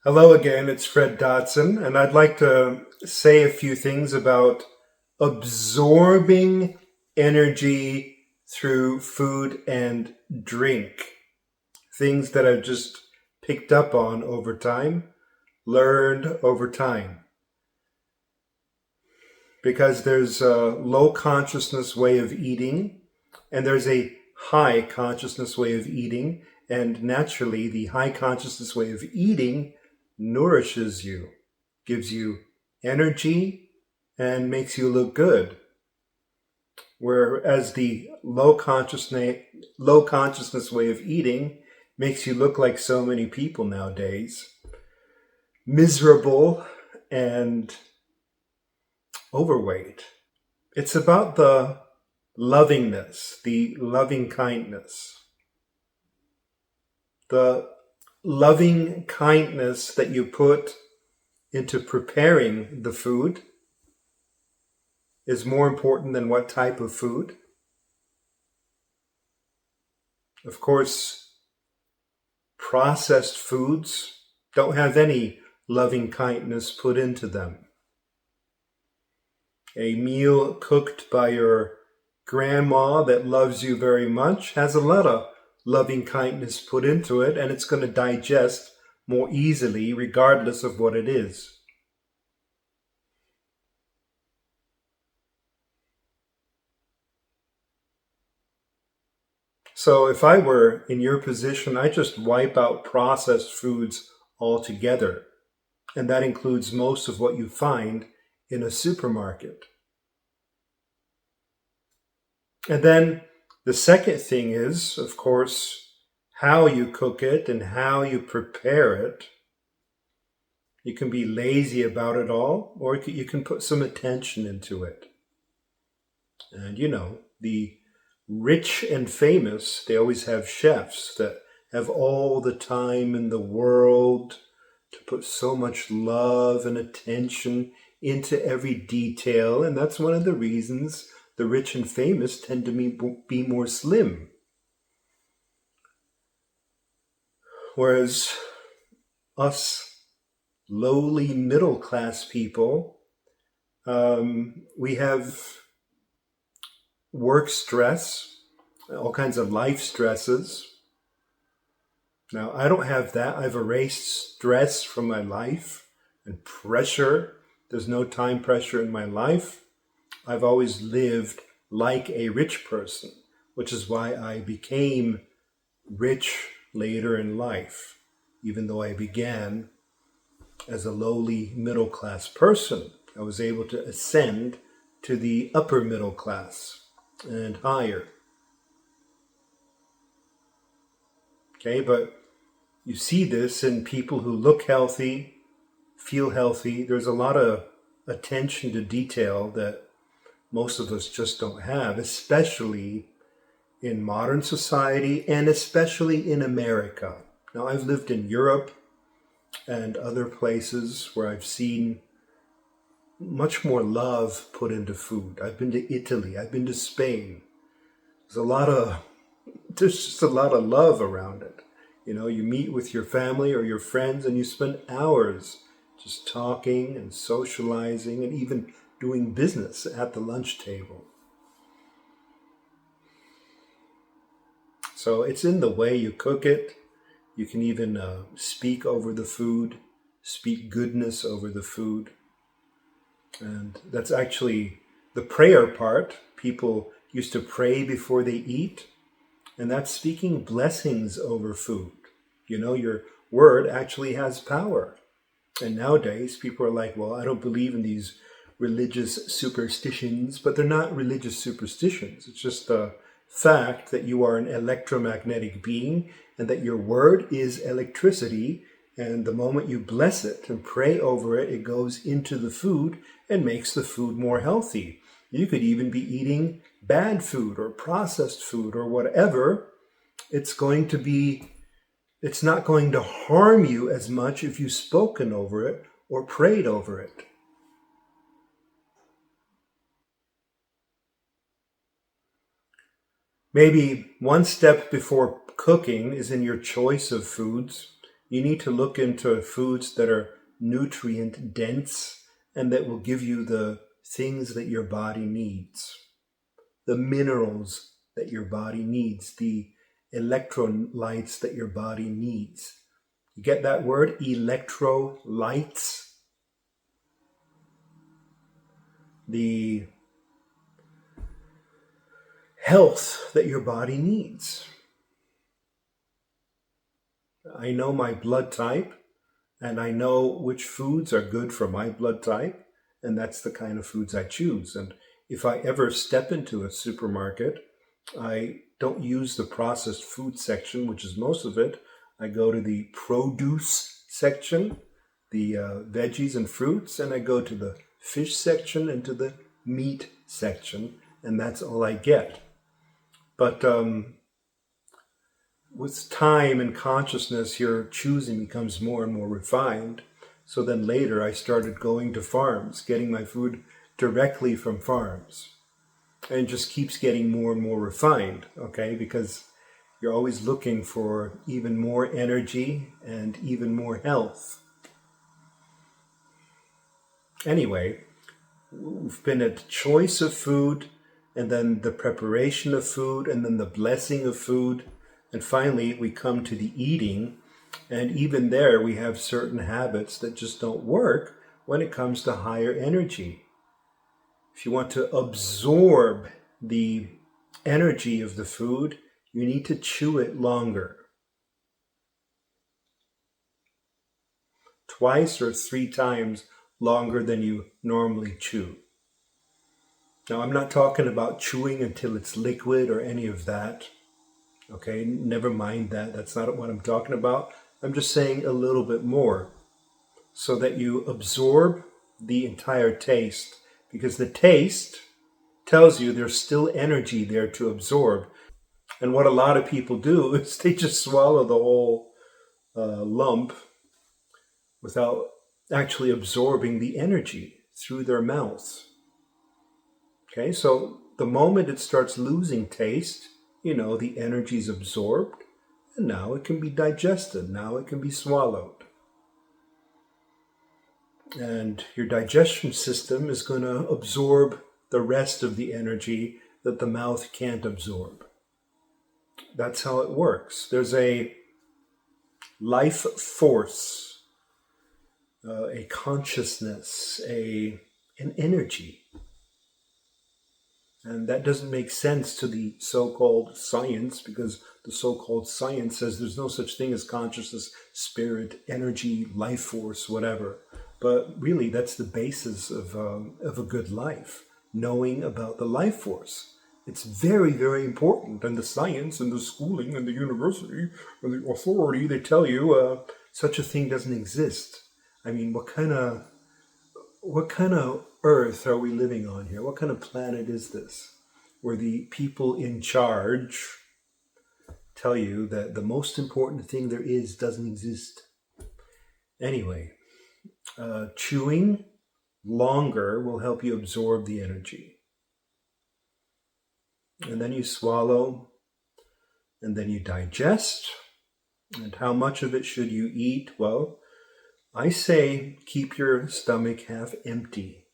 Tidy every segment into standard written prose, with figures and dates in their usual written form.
Hello again, it's Fred Dodson, and I'd like to say a few things about absorbing energy through food and drink. Things that I've just picked up on over time, learned over time. Because there's a low consciousness way of eating, and there's a high consciousness way of eating, and naturally, the high consciousness way of eating nourishes you, gives you energy, and makes you look good. Whereas the low consciousness way of eating makes you look like so many people nowadays, miserable and overweight. It's about the lovingness, the loving kindness. The loving kindness that you put into preparing the food is more important than what type of food. Of course, processed foods don't have any loving kindness put into them. A meal cooked by your grandma that loves you very much has a lot of loving kindness put into it, and it's going to digest more easily regardless of what it is. So if I were in your position, I'd just wipe out processed foods altogether. And that includes most of what you find in a supermarket. And then the second thing is, of course, how you cook it and how you prepare it. You can be lazy about it all, or you can put some attention into it. And the rich and famous, they always have chefs that have all the time in the world to put so much love and attention into every detail. And that's one of the reasons the rich and famous tend to be more slim. Whereas us lowly middle class people, we have work stress, all kinds of life stresses. Now, I don't have that. I've erased stress from my life and pressure. There's no time pressure in my life. I've always lived like a rich person, which is why I became rich later in life, even though I began as a lowly middle class person. I was able to ascend to the upper middle class and higher. Okay, but you see this in people who look healthy, feel healthy. There's a lot of attention to detail that most of us just don't have, especially in modern society and especially in America. Now, I've lived in Europe and other places where I've seen much more love put into food. I've been to Italy, I've been to Spain. There's just a lot of love around it. You meet with your family or your friends and you spend hours just talking and socializing and even doing business at the lunch table. So it's in the way you cook it. You can even speak over the food, speak goodness over the food. And that's actually the prayer part. People used to pray before they eat. And that's speaking blessings over food. Your word actually has power. And nowadays, people are like, well, I don't believe in these religious superstitions, but they're not religious superstitions. It's just the fact that you are an electromagnetic being and that your word is electricity. And the moment you bless it and pray over it, it goes into the food and makes the food more healthy. You could even be eating bad food or processed food or whatever. It's not going to harm you as much if you've spoken over it or prayed over it. Maybe one step before cooking is in your choice of foods. You need to look into foods that are nutrient dense and that will give you the things that your body needs, the minerals that your body needs, the electrolytes that your body needs. You get that word, electrolytes? The health that your body needs. I know my blood type, and I know which foods are good for my blood type, and that's the kind of foods I choose. And if I ever step into a supermarket, I don't use the processed food section, which is most of it. I go to the produce section, the veggies and fruits, and I go to the fish section and to the meat section, and that's all I get. But with time and consciousness, your choosing becomes more and more refined. So then later I started going to farms, getting my food directly from farms. And it just keeps getting more and more refined, okay? Because you're always looking for even more energy and even more health. Anyway, we've been at choice of food, and then the preparation of food, and then the blessing of food. And finally, we come to the eating. And even there, we have certain habits that just don't work when it comes to higher energy. If you want to absorb the energy of the food, you need to chew it longer. Twice or 3 times longer than you normally chew. Now, I'm not talking about chewing until it's liquid or any of that. Okay, never mind that. That's not what I'm talking about. I'm just saying a little bit more so that you absorb the entire taste, because the taste tells you there's still energy there to absorb. And what a lot of people do is they just swallow the whole lump without actually absorbing the energy through their mouth. Okay, so the moment it starts losing taste, the energy is absorbed, and now it can be digested, now it can be swallowed. And your digestion system is going to absorb the rest of the energy that the mouth can't absorb. That's how it works. There's a life force, a consciousness, an energy. And that doesn't make sense to the so-called science, because the so-called science says there's no such thing as consciousness, spirit, energy, life force, whatever. But really, that's the basis of a good life, knowing about the life force. It's very, very important. And the science and the schooling and the university and the authority, they tell you such a thing doesn't exist. I mean, what kind of earth are we living on here? What kind of planet is this? Where the people in charge tell you that the most important thing there is doesn't exist. Anyway, chewing longer will help you absorb the energy. And then you swallow, and then you digest. And how much of it should you eat? Well, I say keep your stomach half empty.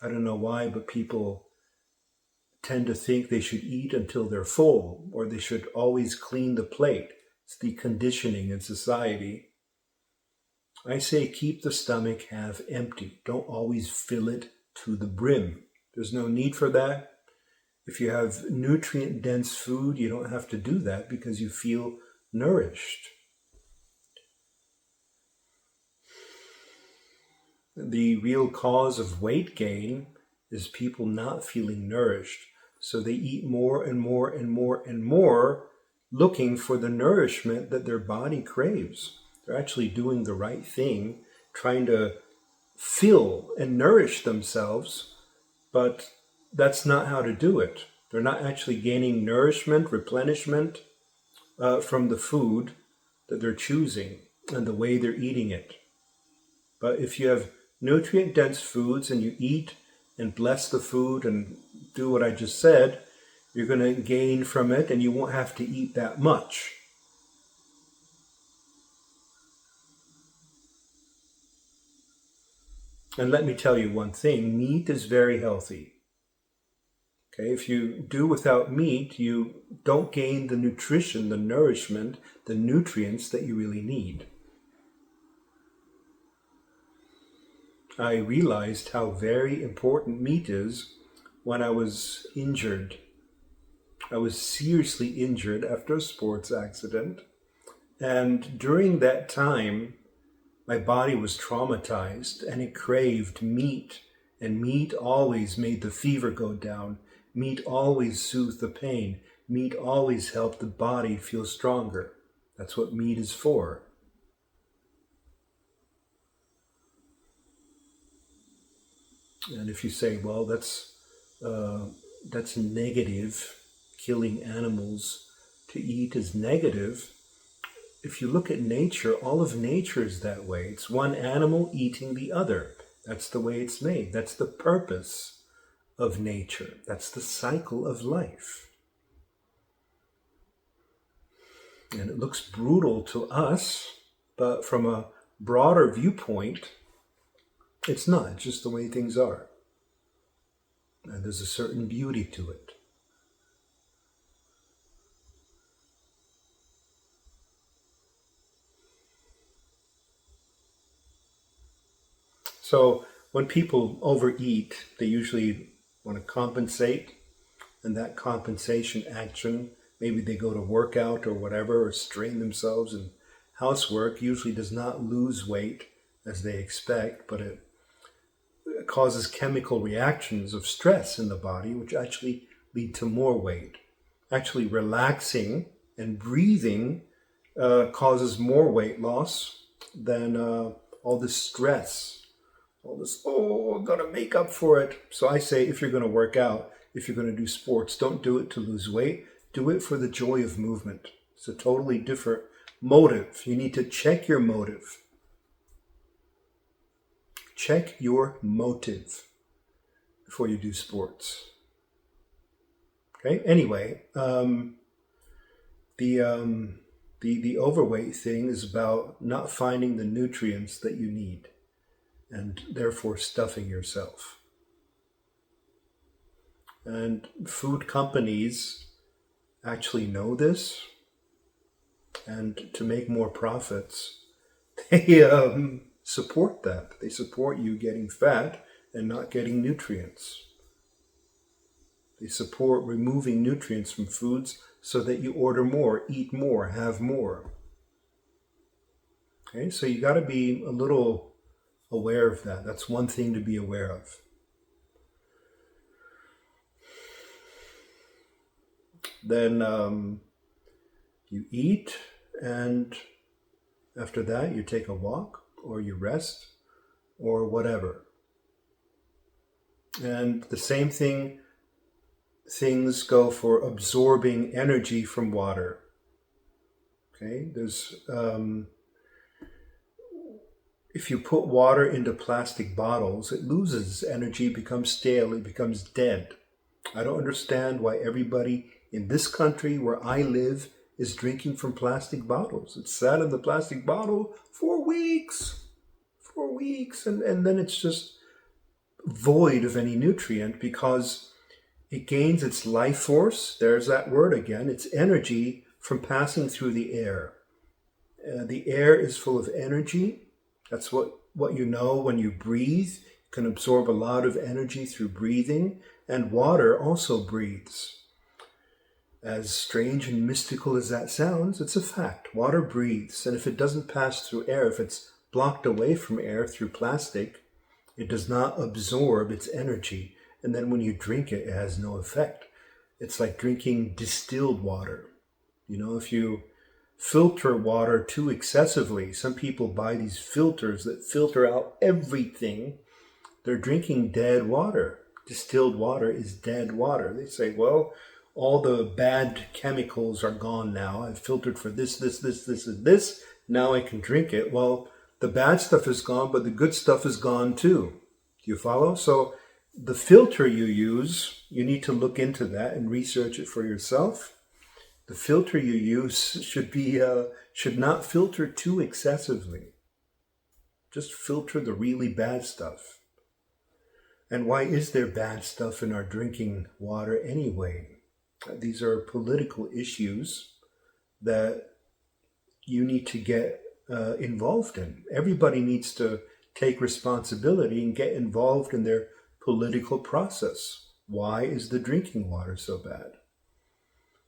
I don't know why, but people tend to think they should eat until they're full, or they should always clean the plate. It's the conditioning in society. I say keep the stomach half empty. Don't always fill it to the brim. There's no need for that. If you have nutrient-dense food, you don't have to do that because you feel nourished. The real cause of weight gain is people not feeling nourished. So they eat more and more and more and more, looking for the nourishment that their body craves. They're actually doing the right thing, trying to fill and nourish themselves, but that's not how to do it. They're not actually gaining nourishment, replenishment from the food that they're choosing and the way they're eating it. But if you have nutrient-dense foods and you eat and bless the food and do what I just said, you're going to gain from it and you won't have to eat that much. And let me tell you one thing, meat is very healthy. Okay, if you do without meat, you don't gain the nutrition, the nourishment, the nutrients that you really need. I realized how very important meat is when I was injured. I was seriously injured after a sports accident. And during that time, my body was traumatized and it craved meat. And meat always made the fever go down. Meat always soothed the pain. Meat always helped the body feel stronger. That's what meat is for. And if you say, well, that's negative, killing animals to eat is negative. If you look at nature, all of nature is that way. It's one animal eating the other. That's the way it's made. That's the purpose of nature. That's the cycle of life. And it looks brutal to us, but from a broader viewpoint, it's not. It's just the way things are. And there's a certain beauty to it. So when people overeat, they usually want to compensate, and that compensation action, maybe they go to work out or whatever, or strain themselves in housework, usually does not lose weight as they expect, but it causes chemical reactions of stress in the body, which actually lead to more weight. Actually, relaxing and breathing causes more weight loss than all this stress. All this, oh, I'm going to make up for it. So I say, if you're going to work out, if you're going to do sports, don't do it to lose weight. Do it for the joy of movement. It's a totally different motive. You need to check your motive. Check your motive before you do sports. Okay. Anyway, the overweight thing is about not finding the nutrients that you need, and therefore stuffing yourself. And food companies actually know this, and to make more profits, they support that. They support you getting fat and not getting nutrients. They support removing nutrients from foods so that you order more, eat more, have more. Okay, so you got to be a little aware of that. That's one thing to be aware of. Then you eat, and after that you take a walk, or you rest, or whatever. And the same things go for absorbing energy from water. Okay, there's if you put water into plastic bottles, it loses energy, becomes stale, it becomes dead. I don't understand why everybody in this country where I live is drinking from plastic bottles. It's sat in the plastic bottle for weeks, and then it's just void of any nutrient because it gains its life force, there's that word again, its energy from passing through the air. The air is full of energy. That's what you know when you breathe. You can absorb a lot of energy through breathing, and water also breathes. As strange and mystical as that sounds, it's a fact. Water breathes, and if it doesn't pass through air, if it's blocked away from air through plastic, it does not absorb its energy. And then when you drink it, it has no effect. It's like drinking distilled water. You know, if you filter water too excessively, some people buy these filters that filter out everything. They're drinking dead water. Distilled water is dead water. They say, well, all the bad chemicals are gone now. I've filtered for this, and this. Now I can drink it. Well, the bad stuff is gone, but the good stuff is gone too. Do you follow? So the filter you use, you need to look into that and research it for yourself. The filter you use should not filter too excessively. Just filter the really bad stuff. And why is there bad stuff in our drinking water anyway? These are political issues that you need to get involved in. Everybody needs to take responsibility and get involved in their political process. Why is the drinking water so bad?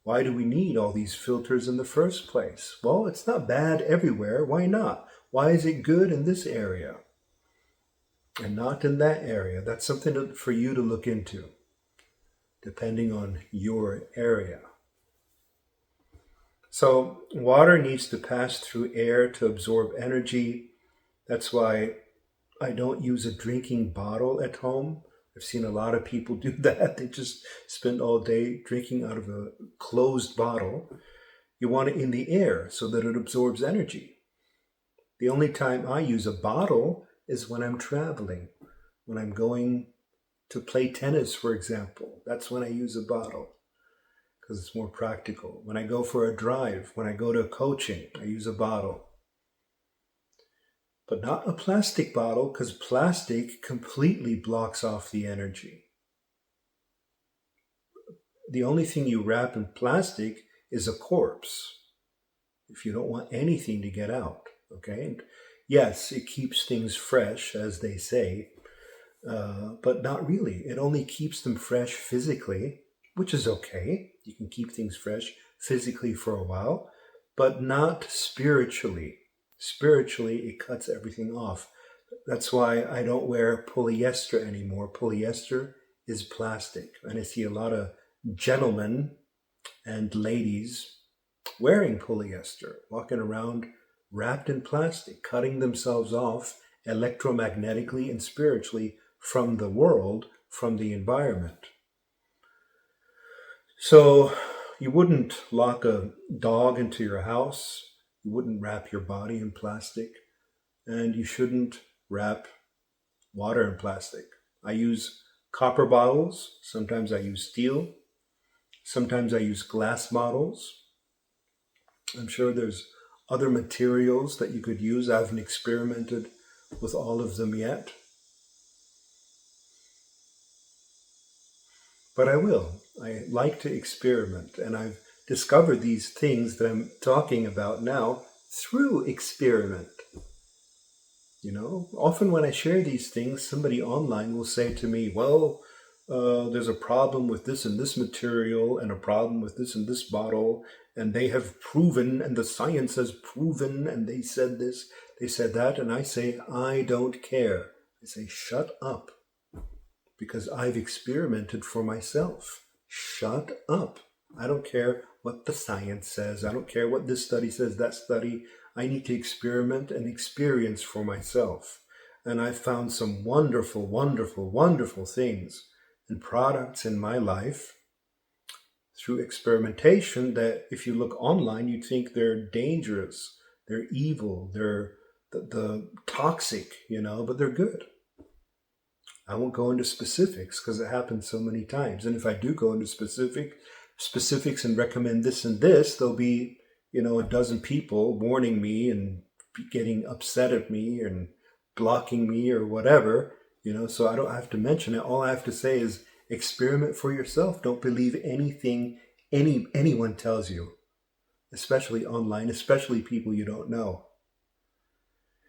Why do we need all these filters in the first place? Well, it's not bad everywhere. Why not? Why is it good in this area and not in that area? That's something for you to look into, depending on your area. So water needs to pass through air to absorb energy. That's why I don't use a drinking bottle at home. I've seen a lot of people do that. They just spend all day drinking out of a closed bottle. You want it in the air so that it absorbs energy. The only time I use a bottle is when I'm traveling, when I'm going to play tennis, for example. That's when I use a bottle because it's more practical. When I go for a drive, when I go to coaching, I use a bottle. But not a plastic bottle, because plastic completely blocks off the energy. The only thing you wrap in plastic is a corpse, if you don't want anything to get out, okay? And yes, it keeps things fresh, as they say, but not really. It only keeps them fresh physically, which is okay. You can keep things fresh physically for a while, but not spiritually. Spiritually, it cuts everything off. That's why I don't wear polyester anymore. Polyester is plastic. And I see a lot of gentlemen and ladies wearing polyester, walking around wrapped in plastic, cutting themselves off electromagnetically and spiritually from the world, from the environment. So you wouldn't lock a dog into your house. You wouldn't wrap your body in plastic. And you shouldn't wrap water in plastic. I use copper bottles. Sometimes I use steel. Sometimes I use glass bottles. I'm sure there's other materials that you could use. I haven't experimented with all of them yet. But I will. I like to experiment, and I've discovered these things that I'm talking about now through experiment. You know, often when I share these things, somebody online will say to me, well, there's a problem with this and this material and a problem with this and this bottle, and they have proven, and the science has proven, and they said this, they said that, and I say, I don't care. I say, shut up, because I've experimented for myself. Shut up. I don't care what the science says. I don't care what this study says, that study. I need to experiment and experience for myself. And I've found some wonderful, wonderful, wonderful things and products in my life through experimentation that if you look online, you'd think they're dangerous, they're evil, they're the toxic, but they're good. I won't go into specifics because it happens so many times. And if I do go into specifics and recommend this and this, there'll be, a dozen people warning me and getting upset at me and blocking me or whatever, so I don't have to mention it. All I have to say is experiment for yourself. Don't believe anything anyone tells you, especially online, especially people you don't know.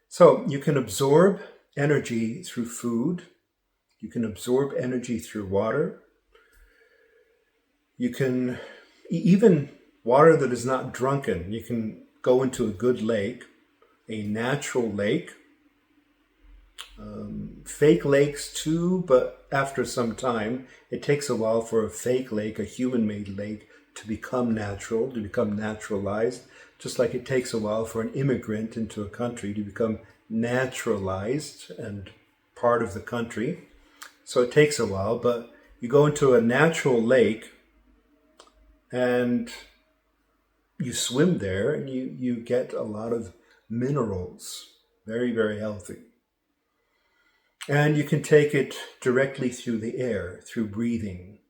So you can absorb energy through food. You can absorb energy through water. You can, even water that is not drunken, you can go into a good lake, a natural lake. Fake lakes too, but after some time, it takes a while for a fake lake, a human-made lake, to become natural, to become naturalized, just like it takes a while for an immigrant into a country to become naturalized and part of the country. So it takes a while, but you go into a natural lake and you swim there and you get a lot of minerals, very, very healthy. And you can take it directly through the air, through breathing.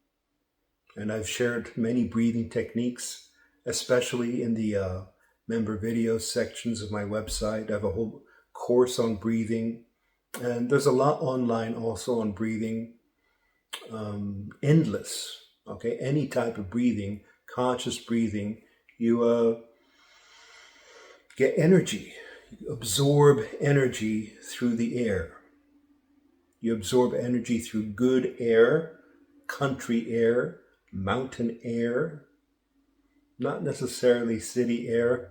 And I've shared many breathing techniques, especially in the member video sections of my website. I have a whole course on breathing. And there's a lot online also on breathing, endless. Okay, any type of breathing, conscious breathing, you get energy, you absorb energy through the air. You absorb energy through good air, country air, mountain air, not necessarily city air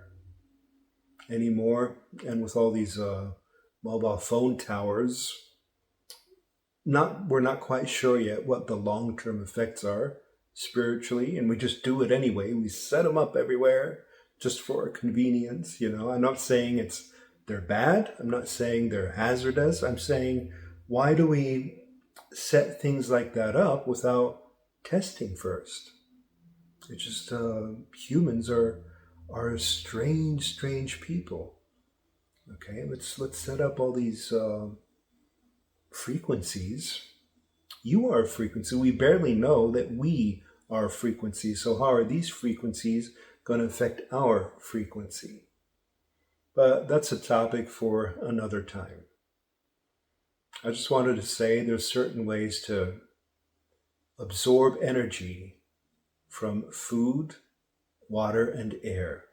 anymore. And with all these mobile phone towers, we're not quite sure yet what the long-term effects are spiritually, and we just do it anyway. We set them up everywhere just for convenience. I'm not saying they're bad. I'm not saying they're hazardous. I'm saying, why do we set things like that up without testing first? It's just humans are strange people. Okay, let's set up all these frequencies. You are a frequency. We barely know that we are a frequency. So how are these frequencies going to affect our frequency? But that's a topic for another time. I just wanted to say there's certain ways to absorb energy from food, water, and air.